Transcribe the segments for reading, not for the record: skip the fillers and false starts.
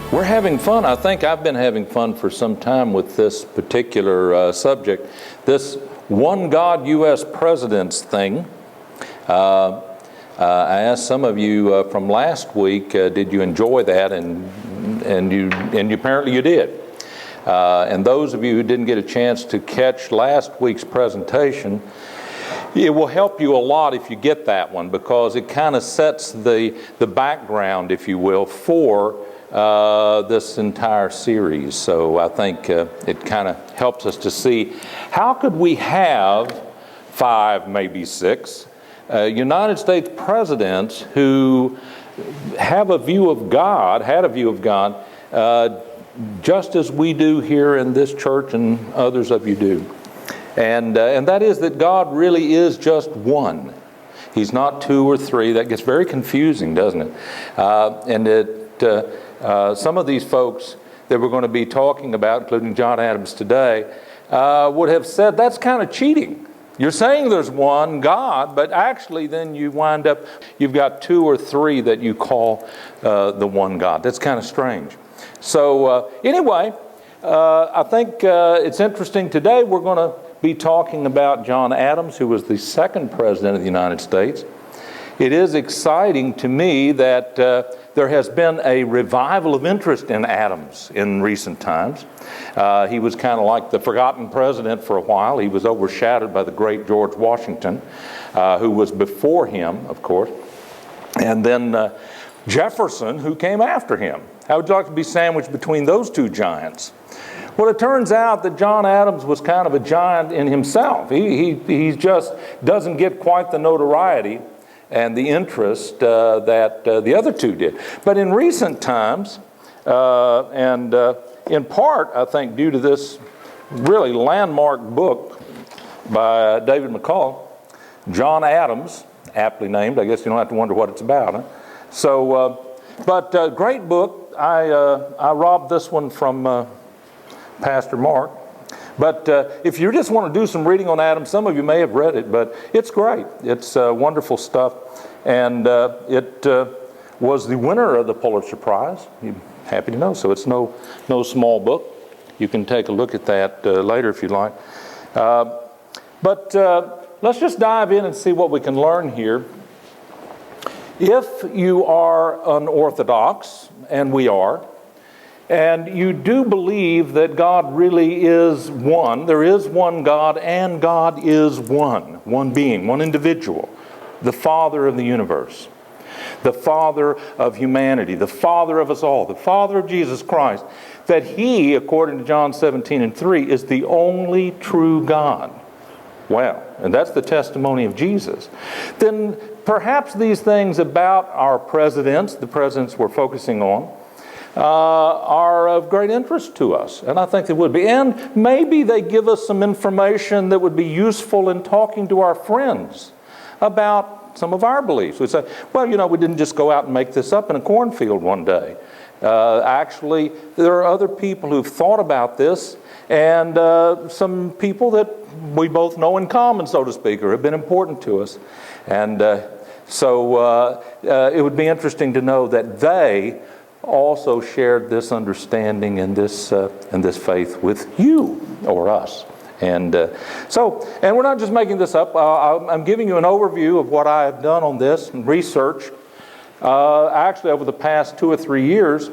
We're having fun. I think I've been having fun for some time with this particular subject. This one God U.S. presidents thing. I asked some of you from last week, did you enjoy that? And you apparently you did. And those of you who didn't get a chance to catch last week's presentation, it will help you a lot if you get that one, because it kind of sets the background, if you will, for this entire series. So I think it kind of helps us to see how could we have 5, maybe 6 United States presidents who have a view of God, had a view of God, just as we do here in this church and others of you do. And that is that God really is just one. He's not 2 or 3. That gets very confusing, doesn't it? Some of these folks that we're going to be talking about, including John Adams today, would have said that's kind of cheating. You're saying there's one God, but actually then you wind up, you've got 2 or 3 that you call the one God. That's kind of strange. So anyway, I think it's interesting. Today we're going to be talking about John Adams, who was the 2nd president of the United States. It is exciting to me that there has been a revival of interest in Adams in recent times. He was kind of like the forgotten president for a while. He was overshadowed by the great George Washington, who was before him, of course. And then Jefferson, who came after him. How would you like to be sandwiched between those 2 giants? Well, it turns out that John Adams was kind of a giant in himself. He just doesn't get quite the notoriety and the interest that the other 2 did. But in recent times, and in part, I think, due to this really landmark book by David McCullough, John Adams, aptly named. I guess you don't have to wonder what it's about. Huh? So, but great book. I robbed this one from Pastor Mark. But if you just want to do some reading on Adams, some of you may have read it, but it's great. It's wonderful stuff. And it was the winner of the Pulitzer Prize. You're happy to know. So it's no small book. You can take a look at that later if you like. But let's just dive in and see what we can learn here. If you are unorthodox, and we are, and you do believe that God really is one, there is one God, and God is one being, one individual, the Father of the universe, the Father of humanity, the Father of us all, the Father of Jesus Christ, that He, according to John 17:3, is the only true God. Wow, and that's the testimony of Jesus. Then perhaps these things about our presidents, the presidents we're focusing on, are of great interest to us, and I think they would be. And maybe they give us some information that would be useful in talking to our friends about some of our beliefs. We say, well, we didn't just go out and make this up in a cornfield one day. Actually, there are other people who've thought about this, and some people that we both know in common, so to speak, or have been important to us. And so it would be interesting to know that they also shared this understanding and this faith with you or us. And and we're not just making this up. I'm giving you an overview of what I have done on this and research. Actually, over the past 2 or 3 years.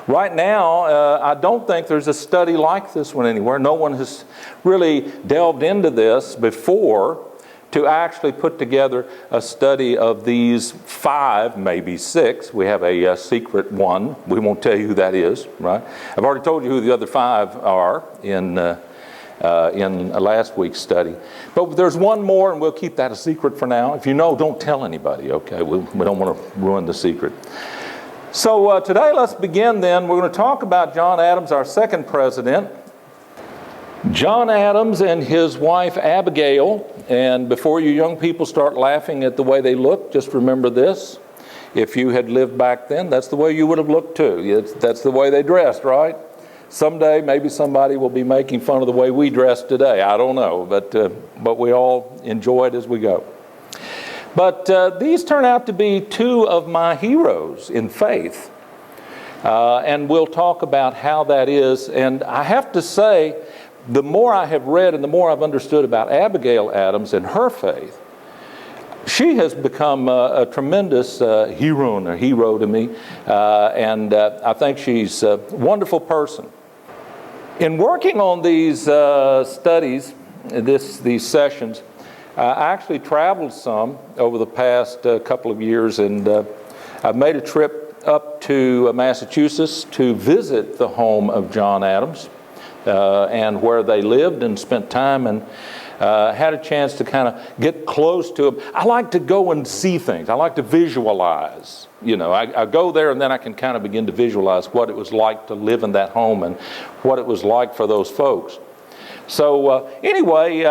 Right now, I don't think there's a study like this one anywhere. No one has really delved into this before to actually put together a study of these 5, maybe 6. We have a secret one. We won't tell you who that is, right? I've already told you who the other 5 are in last week's study. But there's one more, and we'll keep that a secret for now. If you know, don't tell anybody, okay? We don't want to ruin the secret. So today, let's begin then. We're going to talk about John Adams, our 2nd president. John Adams and his wife Abigail. And before you young people start laughing at the way they look, just remember this. If you had lived back then, that's the way you would have looked too. That's the way they dressed, right? Someday, maybe somebody will be making fun of the way we dress today. I don't know, but we all enjoy it as we go. But these turn out to be 2 of my heroes in faith. And we'll talk about how that is. And I have to say, the more I have read and the more I've understood about Abigail Adams and her faith, she has become a tremendous hero to me, and I think she's a wonderful person. In working on these studies, these sessions, I actually traveled some over the past couple of years, and I've made a trip up to Massachusetts to visit the home of John Adams and where they lived and spent time, and had a chance to kind of get close to him. I like to go and see things. I like to visualize. You know, I go there and then I can kind of begin to visualize what it was like to live in that home and what it was like for those folks. So anyway,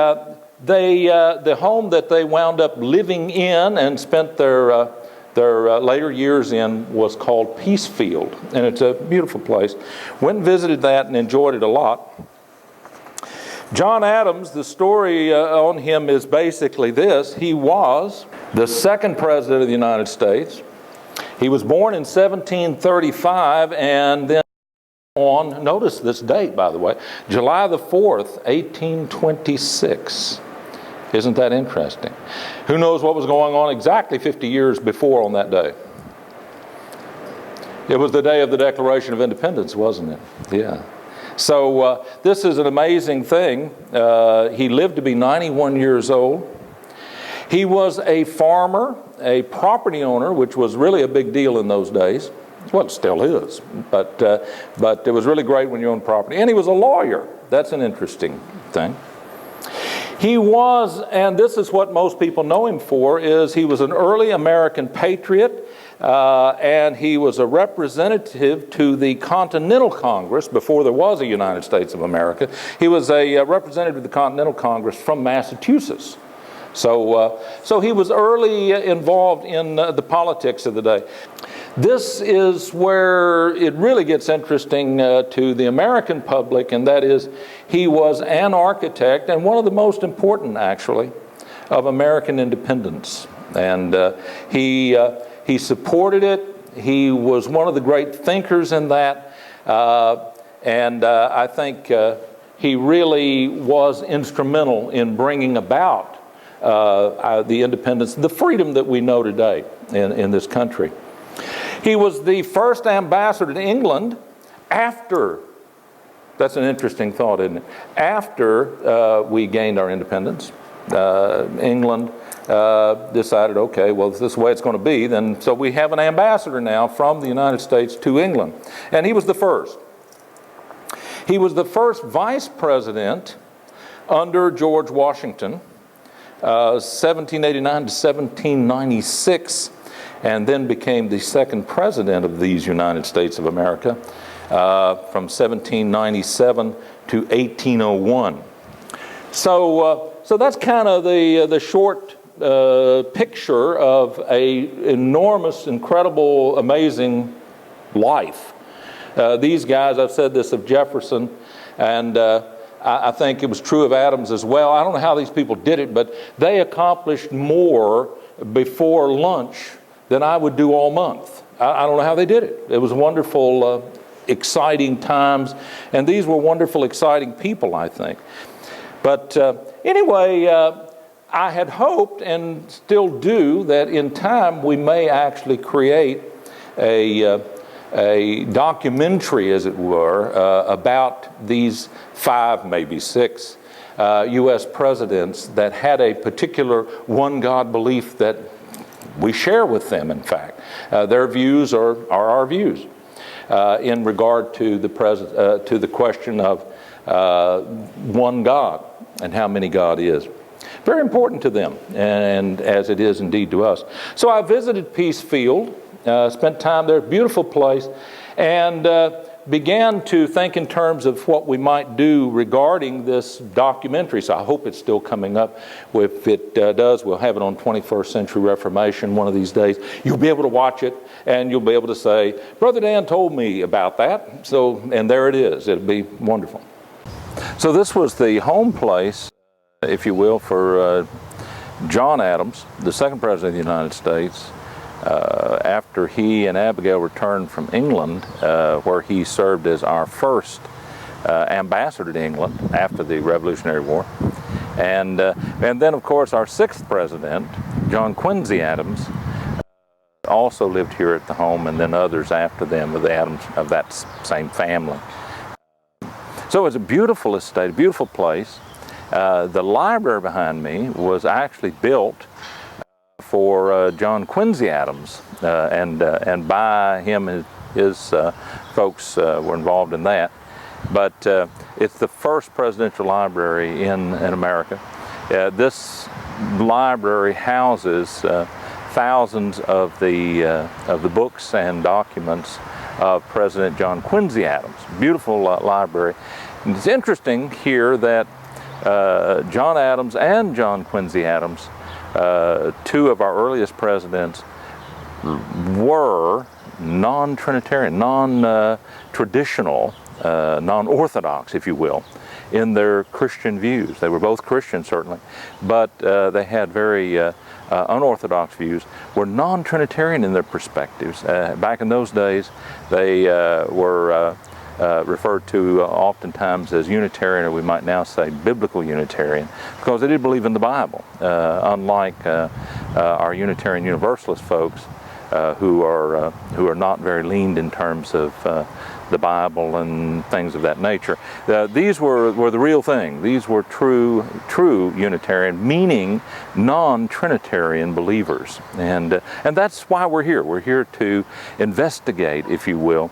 the home that they wound up living in and spent their later years in was called Peacefield, and it's a beautiful place. Went and visited that and enjoyed it a lot. John Adams, the story on him is basically this. He was the second president of the United States. He was born in 1735, and then on, notice this date, by the way, July the 4th, 1826. Isn't that interesting? Who knows what was going on exactly 50 years before on that day? It was the day of the Declaration of Independence, wasn't it? Yeah. So this is an amazing thing. He lived to be 91 years old. He was a farmer, a property owner, which was really a big deal in those days. Well, it still is, but it was really great when you owned property. And he was a lawyer. That's an interesting thing. He was, and this is what most people know him for, is he was an early American patriot, and he was a representative to the Continental Congress before there was a United States of America. He was a representative to the Continental Congress from Massachusetts. So he was early involved in the politics of the day. This is where it really gets interesting to the American public, and that is he was an architect, and one of the most important, actually, of American independence. And he supported it. He was one of the great thinkers in that, and I think he really was instrumental in bringing about the independence, the freedom that we know today in this country. He was the first ambassador to England after, that's an interesting thought, isn't it? After we gained our independence, England decided, okay, well, if this is the way it's going to be, then so we have an ambassador now from the United States to England. And he was the first. He was the first vice president under George Washington, 1789 to 1796, and then became the second president of these United States of America from 1797 to 1801. So that's kind of the short picture of an enormous, incredible, amazing life. These guys, I've said this of Jefferson, and I think it was true of Adams as well. I don't know how these people did it, but they accomplished more before lunch than I would do all month. I don't know how they did it. It was wonderful, exciting times, and these were wonderful, exciting people, I think. But anyway, I had hoped and still do that in time we may actually create a documentary, as it were, about these 5, maybe 6 U.S. presidents that had a particular one God belief that we share with them, in fact. Their views are our views in regard to the question of one God and how many God is. Very important to them, and as it is indeed to us. So I visited Peacefield, spent time there, beautiful place, and began to think in terms of what we might do regarding this documentary. So I hope it's still coming up. If it does, we'll have it on 21st Century Reformation one of these days. You'll be able to watch it, and you'll be able to say, Brother Dan told me about that. So, and there it is. It'll be wonderful. So this was the home place, if you will, for John Adams, the second president of the United States. after he and Abigail returned from England, where he served as our first ambassador to England after the Revolutionary War. And then, of course, our sixth president, John Quincy Adams, also lived here at the home, and then others after them of the Adams of that same family. So it's a beautiful estate, a beautiful place. The library behind me was actually built for John Quincy Adams, and by him and his folks were involved in that. But it's the first presidential library in America. This library houses thousands of the books and documents of President John Quincy Adams. Beautiful library. And it's interesting here that John Adams and John Quincy Adams, two of our earliest presidents, were non-Trinitarian, non-traditional, non-orthodox, if you will, in their Christian views. They were both Christian, certainly, but they had very unorthodox views, were non-Trinitarian in their perspectives. Back in those days, they were referred to oftentimes as Unitarian, or we might now say Biblical Unitarian, because they did believe in the Bible, unlike our Unitarian Universalist folks who are not very leaned in terms of the Bible and things of that nature. These were the real thing. These were true Unitarian, meaning non-Trinitarian believers, and that's why we're here. We're here to investigate, if you will,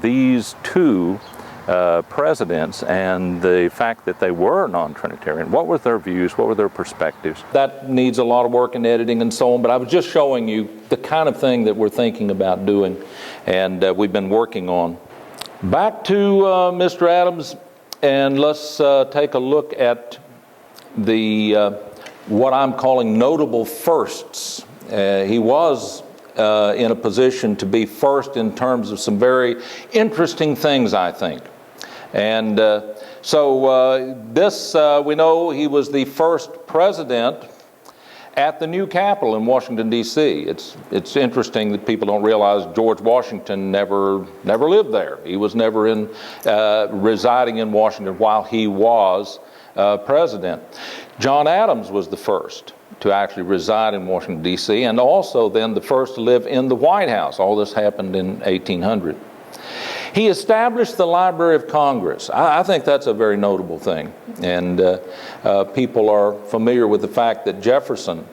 these two presidents and the fact that they were non-Trinitarian. What were their views? What were their perspectives? That needs a lot of work in editing and so on, but I was just showing you the kind of thing that we're thinking about doing and we've been working on. Back to Mr. Adams, and let's take a look at the what I'm calling notable firsts. He was in a position to be first in terms of some very interesting things, I think. And we know he was the first president at the new Capitol in Washington, D.C. It's interesting that people don't realize George Washington never lived there. He was never residing in Washington while he was president. John Adams was the first to actually reside in Washington, D.C., and also then the first to live in the White House. All this happened in 1800. He established the Library of Congress. I think that's a very notable thing. And people are familiar with the fact that Jefferson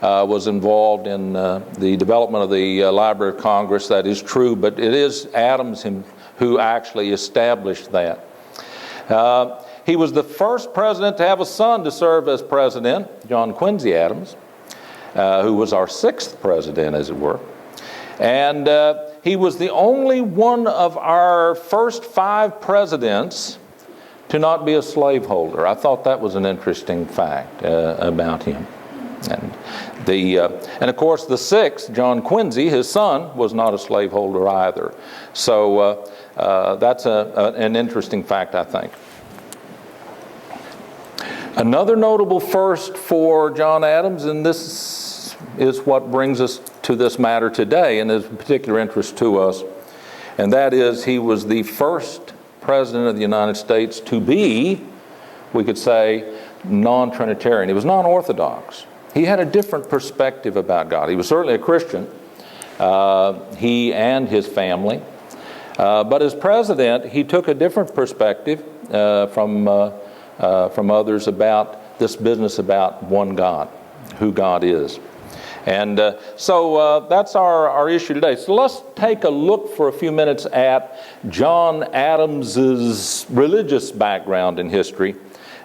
was involved in the development of the Library of Congress. That is true, but it is Adams who actually established that. He was the first president to have a son to serve as president, John Quincy Adams, who was our sixth president, as it were. And he was the only one of our first 5 presidents to not be a slaveholder. I thought that was an interesting fact about him. And of course, the sixth, John Quincy, his son, was not a slaveholder either. So that's an interesting fact, I think. Another notable first for John Adams, and this is what brings us to this matter today and is of particular interest to us, and that is he was the first president of the United States to be, we could say, non-Trinitarian. He was non-orthodox. He had a different perspective about God. He was certainly a Christian, he and his family, but as president, he took a different perspective from others about this business about one God, who God is. And so that's our issue today. So let's take a look for a few minutes at John Adams's religious background in history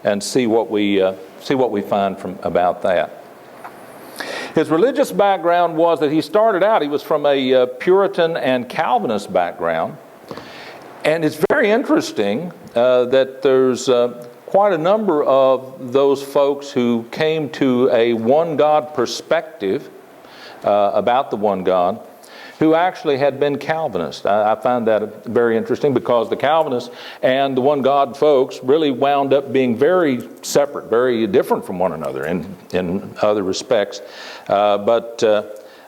and see what we find about that. His religious background was that he started out, he was from a Puritan and Calvinist background. And it's very interesting that there's quite a number of those folks who came to a one God perspective about the one God who actually had been Calvinists. I find that very interesting because the Calvinists and the one God folks really wound up being very separate, very different from one another in other respects. But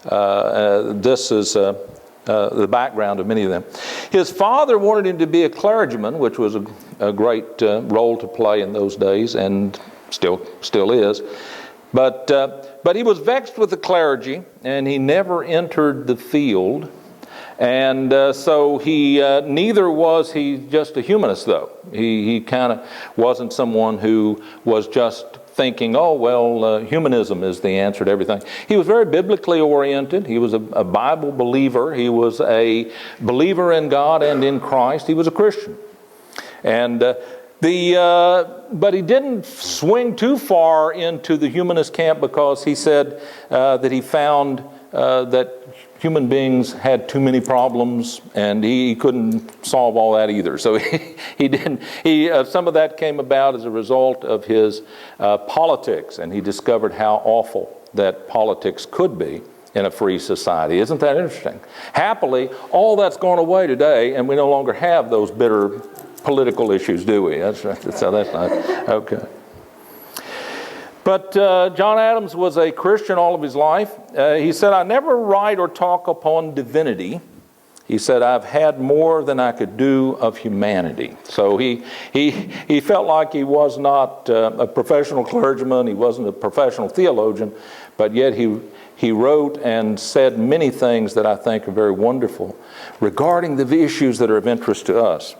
This is the background of many of them. His father wanted him to be a clergyman, which was a great role to play in those days, and still is. But he was vexed with the clergy, and he never entered the field. And so he neither was he just a humanist, though. He kind of wasn't someone who was just thinking, oh, well, humanism is the answer to everything. He was very biblically oriented. He was a Bible believer. He was a believer in God and in Christ. He was a Christian. And but he didn't swing too far into the humanist camp, because he said that he found that human beings had too many problems, and he couldn't solve all that either. So he didn't. Some of that came about as a result of his politics, and he discovered how awful that politics could be in a free society. Isn't that interesting? Happily, all that's gone away today, and we no longer have those bitter political issues, do we? That's nice. Okay. But John Adams was a Christian all of his life. He said, I never write or talk upon divinity. He said, I've had more than I could do of humanity. So he felt like he was not a professional clergyman. He wasn't a professional theologian. But yet he wrote and said many things that I think are very wonderful regarding the issues that are of interest to us.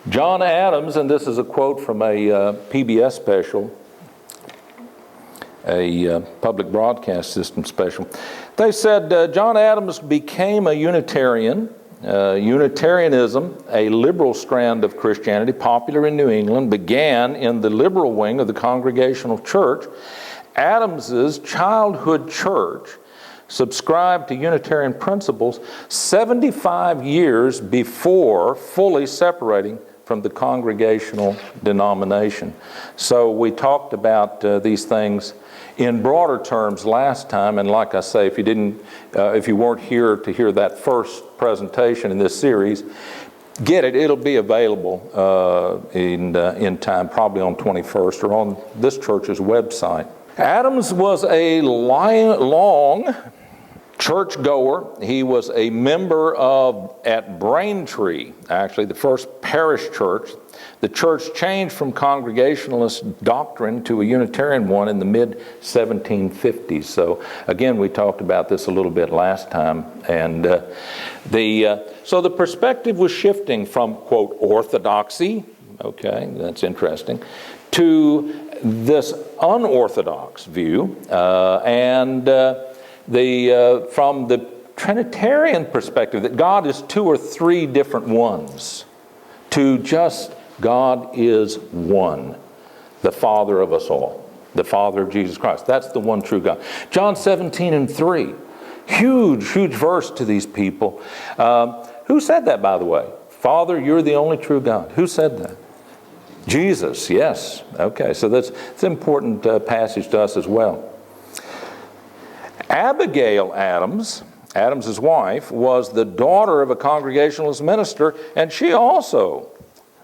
John Adams, and this is a quote from a PBS special, a public broadcast system special. They said John Adams became a Unitarian. Unitarianism, a liberal strand of Christianity popular in New England, began in the liberal wing of the Congregational Church. Adams's childhood church subscribed to Unitarian principles 75 years before fully separating from the Congregational denomination. So we talked about these things in broader terms last time, and like I say, if you weren't here to hear that first presentation in this series, get it. It'll be available in time, probably on 21st or on this church's website. Adams was a long churchgoer. He was a member at Braintree, actually the first parish church. The church changed from Congregationalist doctrine to a Unitarian one in the mid-1750s. So again, we talked about this a little bit last time. And so the perspective was shifting from, quote, orthodoxy, okay, that's interesting, to this unorthodox view, from the Trinitarian perspective, that God is two or three different ones, to just God is one, the Father of us all, the Father of Jesus Christ. That's the one true God. John 17:3, huge verse to these people. Who said that, by the way? Father, you're the only true God. Who said that? Jesus, yes. Okay, so that's an important passage to us as well. Abigail Adams, Adams's wife, was the daughter of a Congregationalist minister, and she also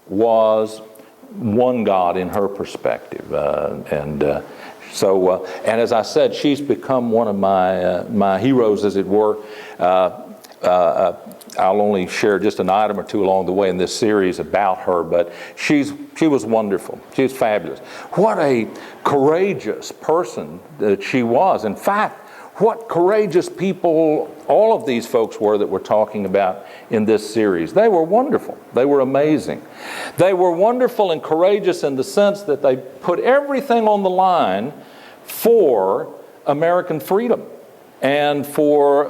was one God in her perspective. And as I said, she's become one of my heroes, as it were. I'll only share just an item or two along the way in this series about her, but she was wonderful. She was fabulous. What a courageous person that she was. In fact, what courageous people all of these folks were that we're talking about in this series. They were wonderful. They were amazing. They were wonderful and courageous in the sense that they put everything on the line for American freedom and for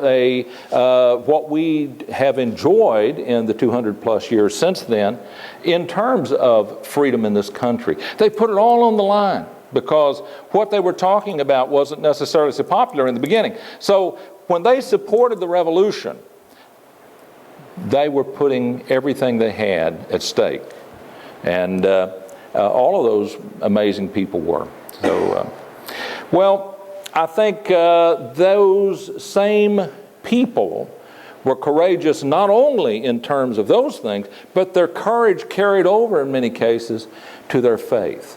what we have enjoyed in the 200 plus years since then in terms of freedom in this country. They put it all on the line, because what they were talking about wasn't necessarily so popular in the beginning. So when they supported the revolution, they were putting everything they had at stake. And all of those amazing people were. So, I think those same people were courageous not only in terms of those things, but their courage carried over in many cases to their faith.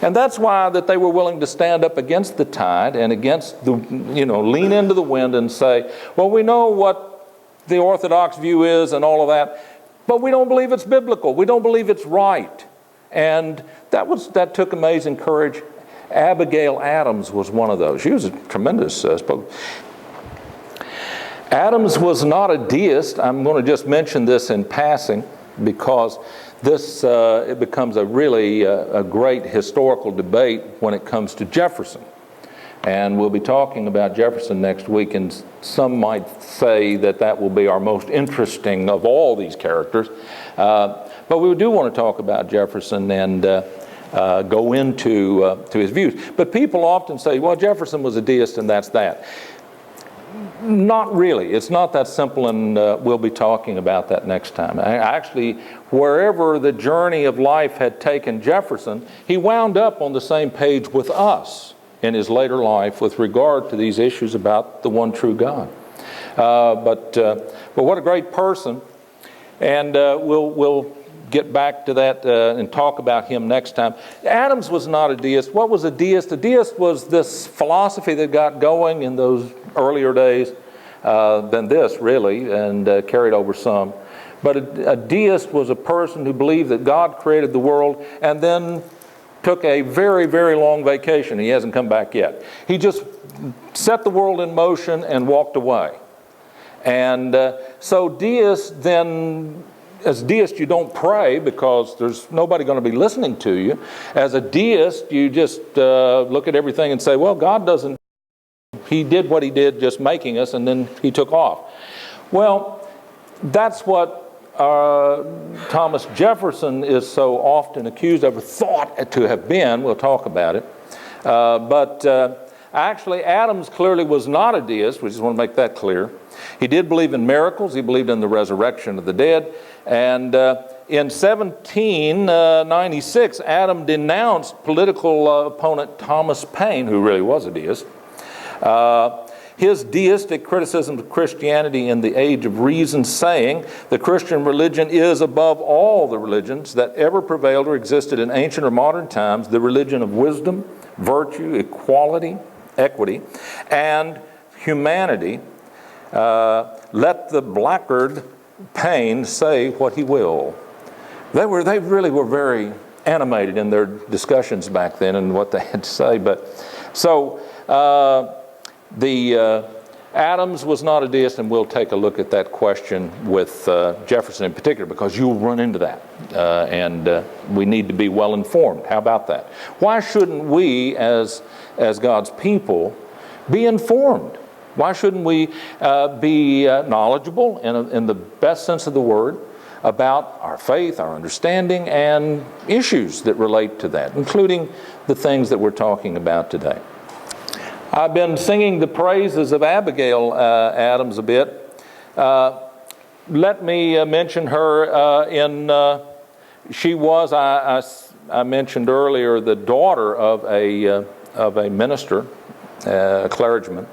And that's why that they were willing to stand up against the tide and against the, lean into the wind and say, well, we know what the Orthodox view is and all of that, but we don't believe it's biblical. We don't believe it's right. And that took amazing courage. Abigail Adams was one of those. She was a tremendous spoke. Adams was not a deist. I'm going to just mention this in passing because this it becomes a great historical debate when it comes to Jefferson. And we'll be talking about Jefferson next week, and some might say that will be our most interesting of all these characters. But we do want to talk about Jefferson and go into to his views. But people often say, well, Jefferson was a deist and that's that. Not really. It's not that simple, and we'll be talking about that next time. Actually, wherever the journey of life had taken Jefferson, he wound up on the same page with us in his later life with regard to these issues about the one true God. But what a great person. And we'll get back to that and talk about him next time. Adams was not a deist. What was a deist? A deist was this philosophy that got going in those earlier days than this, really, and carried over some. But a deist was a person who believed that God created the world and then took a very, very long vacation. He hasn't come back yet. He just set the world in motion and walked away. And so deists then, as deists, you don't pray because there's nobody going to be listening to you. As a deist, you just look at everything and say, well, God doesn't, he did what he did just making us, and then he took off. Well, that's what Thomas Jefferson is so often accused of, or thought to have been. We'll talk about it. But actually, Adams clearly was not a deist. We just want to make that clear. He did believe in miracles. He believed in the resurrection of the dead. And in 1796, Adam denounced political opponent Thomas Paine, who really was a deist. His deistic criticism of Christianity in the Age of Reason, saying the Christian religion is above all the religions that ever prevailed or existed in ancient or modern times, the religion of wisdom, virtue, equality, equity, and humanity. Let the blackguard Paine say what he will. They really were very animated in their discussions back then and what they had to say. But so Adams was not a deist, and we'll take a look at that question with Jefferson in particular, because you'll run into that, and we need to be well informed. How about that? Why shouldn't we, as God's people, be informed? Why shouldn't we be knowledgeable in the best sense of the word about our faith, our understanding, and issues that relate to that, including the things that we're talking about today? I've been singing the praises of Abigail Adams a bit. Let me mention her. She was, I mentioned earlier, the daughter of a minister, a clergyman.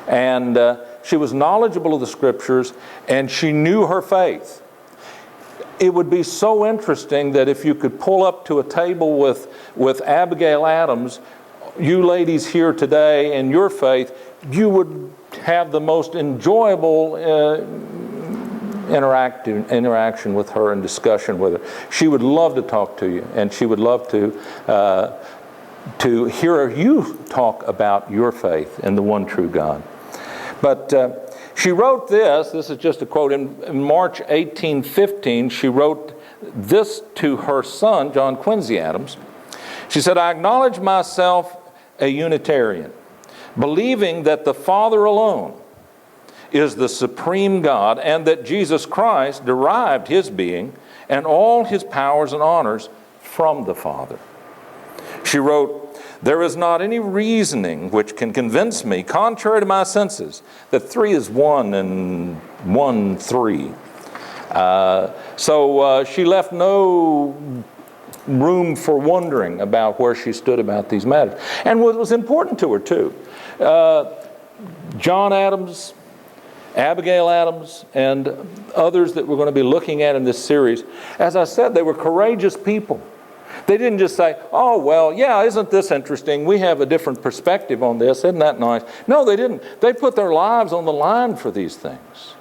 And she was knowledgeable of the Scriptures, and she knew her faith. It would be so interesting that if you could pull up to a table with Abigail Adams, you ladies here today in your faith, you would have the most enjoyable interaction with her and discussion with her. She would love to talk to you, and she would love to hear you talk about your faith in the one true God. But she wrote this. This is just a quote. In March 1815, she wrote this to her son, John Quincy Adams. She said, I acknowledge myself a Unitarian, believing that the Father alone is the supreme God, and that Jesus Christ derived his being and all his powers and honors from the Father. She wrote, there is not any reasoning which can convince me, contrary to my senses, that 3 is 1 and 1 3. So she left no room for wondering about where she stood about these matters. And what was important to her, too, John Adams, Abigail Adams, and others that we're going to be looking at in this series, as I said, they were courageous people. They didn't just say, oh, well, yeah, isn't this interesting? We have a different perspective on this. Isn't that nice? No, they didn't. They put their lives on the line for these things.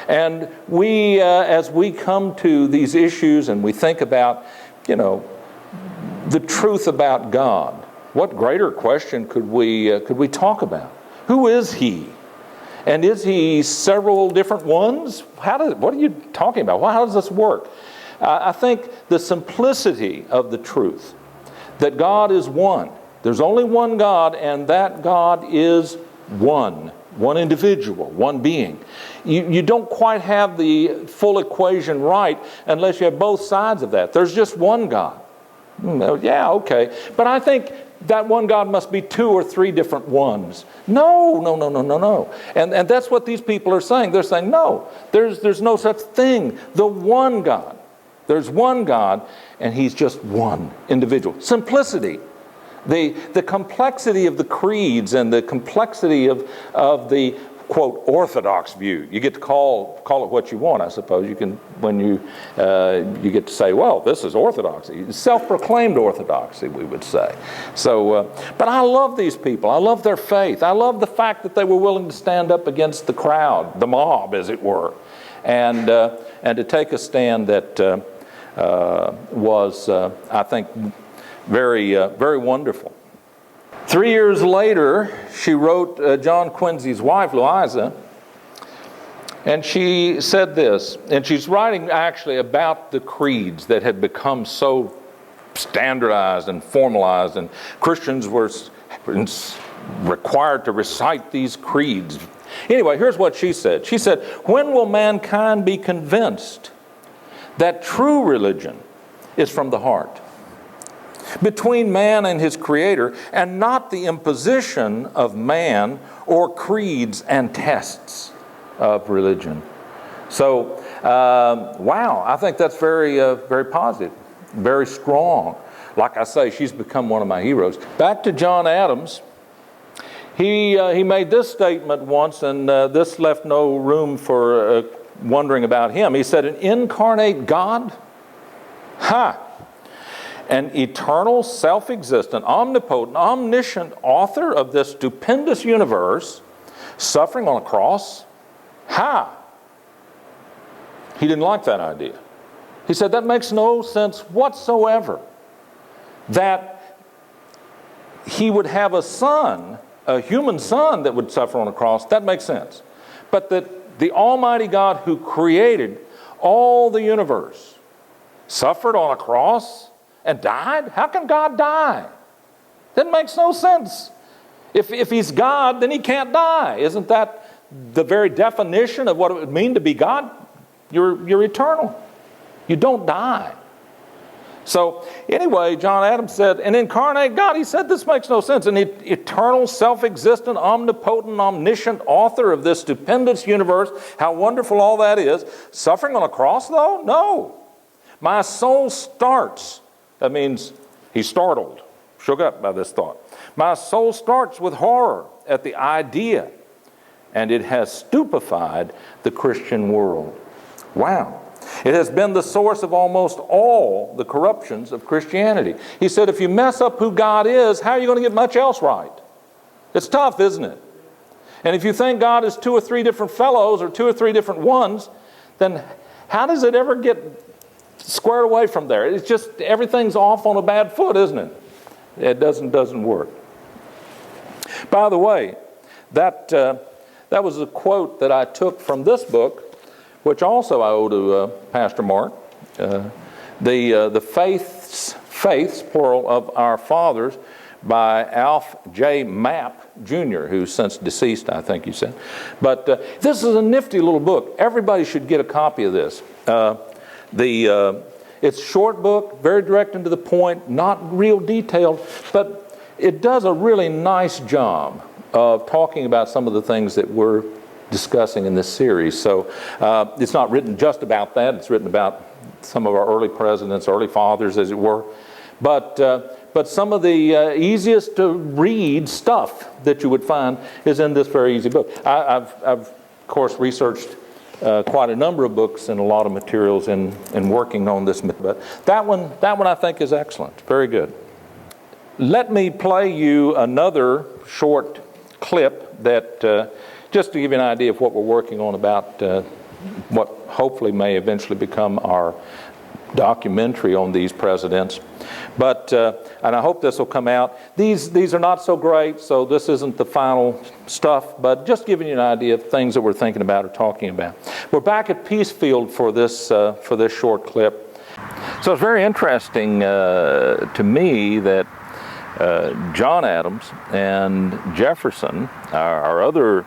And we, as we come to these issues and we think about, the truth about God, what greater question could we talk about? Who is He? And is He several different ones? What are you talking about? How does this work? I think the simplicity of the truth, that God is one. There's only one God, and that God is one individual, one being. You don't quite have the full equation right unless you have both sides of that. There's just one God. Yeah, okay. But I think that one God must be two or three different ones. No. And that's what these people are saying. They're saying, no, there's no such thing. The one God. There's one God, and He's just one individual. Simplicity. The complexity of the creeds and the complexity of the, quote, orthodox view. You get to call it what you want, I suppose. You can, when you get to say, well, this is orthodoxy. Self-proclaimed orthodoxy, we would say. So, but I love these people. I love their faith. I love the fact that they were willing to stand up against the crowd, the mob, as it were, and to take a stand that was, I think, very wonderful. 3 years later, she wrote John Quincy's wife, Louisa, and she said this, and she's writing actually about the creeds that had become so standardized and formalized, and Christians were required to recite these creeds. Anyway, here's what she said. She said, "When will mankind be convinced that true religion is from the heart, between man and his Creator, and not the imposition of man or creeds and tests of religion?" So, wow, I think that's very positive, very strong. Like I say, she's become one of my heroes. Back to John Adams. He made this statement once, and this left no room for wondering about him. He said, "An incarnate God? An eternal, self-existent, omnipotent, omniscient author of this stupendous universe suffering on a cross? He didn't like that idea. He said that makes no sense whatsoever. That He would have a son, a human son that would suffer on a cross, that makes sense. But that the Almighty God who created all the universe suffered on a cross and died? How can God die? That makes no sense. If He's God, then He can't die. Isn't that the very definition of what it would mean to be God? You're eternal. You don't die. So anyway, John Adams said, an incarnate God, he said, this makes no sense. An eternal, self-existent, omnipotent, omniscient author of this stupendous universe, how wonderful all that is. Suffering on a cross, though? No. My soul starts. That means he's startled, shook up by this thought. My soul starts with horror at the idea, and it has stupefied the Christian world. Wow. It has been the source of almost all the corruptions of Christianity. He said, if you mess up who God is, how are you going to get much else right? It's tough, isn't it? And if you think God is two or three different fellows or two or three different ones, then how does it ever get squared away from there? It's just everything's off on a bad foot, isn't it? It doesn't work. By the way, that was a quote that I took from this book, which also I owe to Pastor Mark, the Faiths, plural, of Our Fathers, by Alf J. Mapp, Jr., who's since deceased, I think you said. But this is a nifty little book. Everybody should get a copy of this. It's a short book, very direct and to the point, not real detailed, but it does a really nice job of talking about some of the things that we're discussing in this series. So it's not written just about that. It's written about some of our early presidents, early fathers, as it were. But some of the easiest to read stuff that you would find is in this very easy book. I've of course, researched quite a number of books and a lot of materials in working on this. But that one I think is excellent. Very good. Let me play you another short clip that just to give you an idea of what we're working on about what hopefully may eventually become our documentary on these presidents. But and I hope this will come out. These are not so great, so this isn't the final stuff, but just giving you an idea of things that we're thinking about or talking about. We're back at Peacefield for this short clip. So it's very interesting to me that John Adams and Jefferson, our other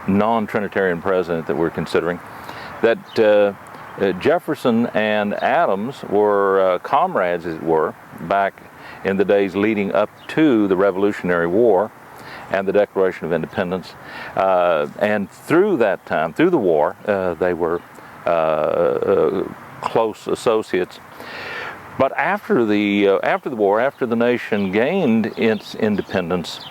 non-Trinitarian president that we're considering, that Jefferson and Adams were comrades, as it were, back in the days leading up to the Revolutionary War and the Declaration of Independence. And through that time, through the war, they were close associates. But after the war, after the nation gained its independence,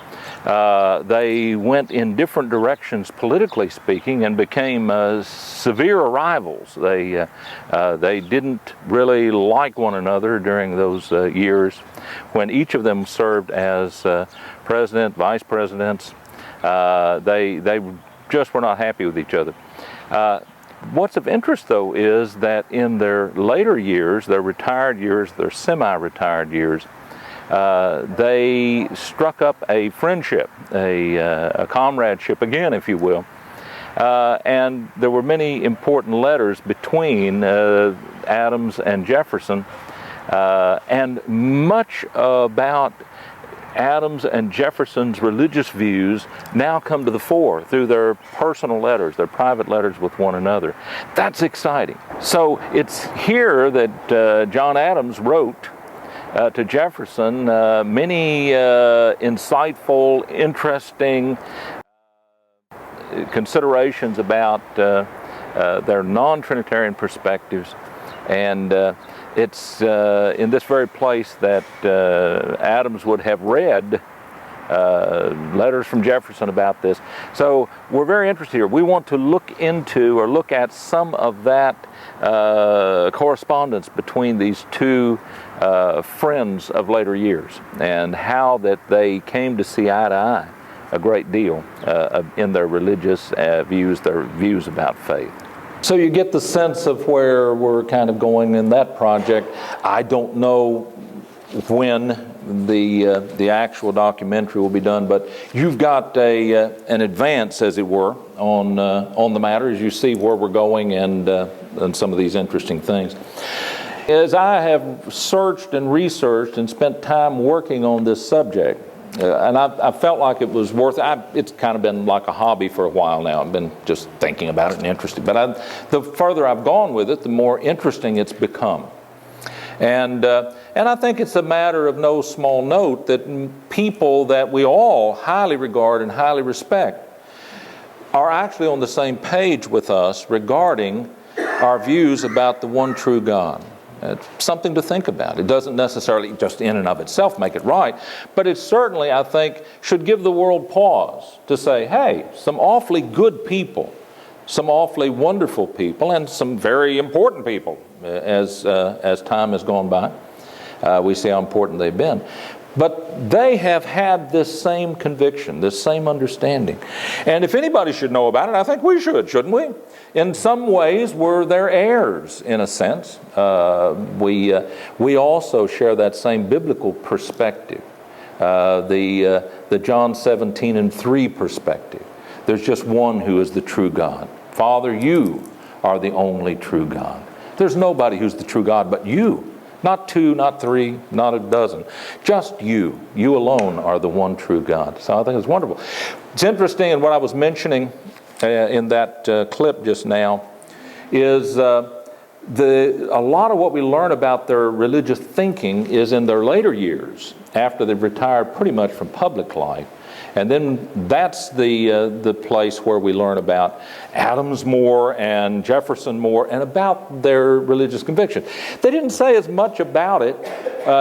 they went in different directions, politically speaking, and became severe rivals. They didn't really like one another during those years when each of them served as president, vice presidents. They just were not happy with each other. What's of interest, though, is that in their later years, their retired years, their semi-retired years, they struck up a friendship, a comradeship again, if you will. And there were many important letters between Adams and Jefferson, and much about Adams and Jefferson's religious views now come to the fore through their personal letters, their private letters with one another. That's exciting. So it's here that John Adams wrote to Jefferson many insightful, interesting considerations about their non-Trinitarian perspectives. And it's in this very place that Adams would have read letters from Jefferson about this. So we're very interested here. We want to look into or look at some of that correspondence between these two friends of later years and how that they came to see eye to eye a great deal in their religious views, their views about faith. So you get the sense of where we're kind of going in that project. I don't know when the actual documentary will be done, but you've got an advance, as it were, on the matter as you see where we're going and some of these interesting things. As I have searched and researched and spent time working on this subject, and I felt like it was worth it. It's kind of been like a hobby for a while now. I've been just thinking about it and interested. But the further I've gone with it, the more interesting it's become. And I think it's a matter of no small note that people that we all highly regard and highly respect are actually on the same page with us regarding our views about the one true God. It's something to think about. It doesn't necessarily just in and of itself make it right, but it certainly, I think, should give the world pause to say, hey, some awfully good people, some awfully wonderful people, and some very important people as time has gone by. We see how important they've been. But they have had this same conviction, this same understanding. And if anybody should know about it, I think we should, shouldn't we? In some ways, we're their heirs, in a sense. We also share that same biblical perspective, the John 17:3 perspective. There's just one who is the true God. Father, you are the only true God. There's nobody who's the true God but you. Not two, not three, not a dozen. Just you. You alone are the one true God. So I think it's wonderful. It's interesting, and what I was mentioning in that clip just now is a lot of what we learn about their religious thinking is in their later years, after they've retired pretty much from public life. And then that's the place where we learn about Adams more and Jefferson more and about their religious conviction. They didn't say as much about it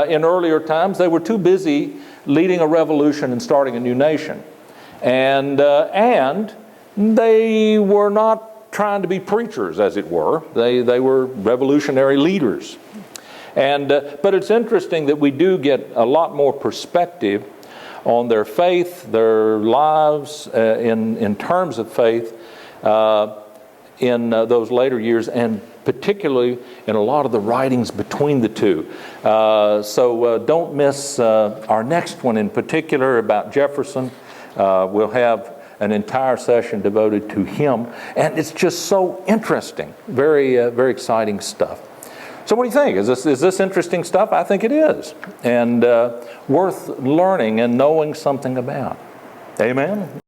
in earlier times. They were too busy leading a revolution and starting a new nation. And they were not trying to be preachers, as it were. They were revolutionary leaders. But it's interesting that we do get a lot more perspective on their faith, their lives in terms of faith in those later years, and particularly in a lot of the writings between the two. So don't miss our next one in particular about Jefferson. We'll have an entire session devoted to him, and it's just so interesting. Very, very exciting stuff. So what do you think? Is this interesting stuff? I think it is, and worth learning and knowing something about. Amen?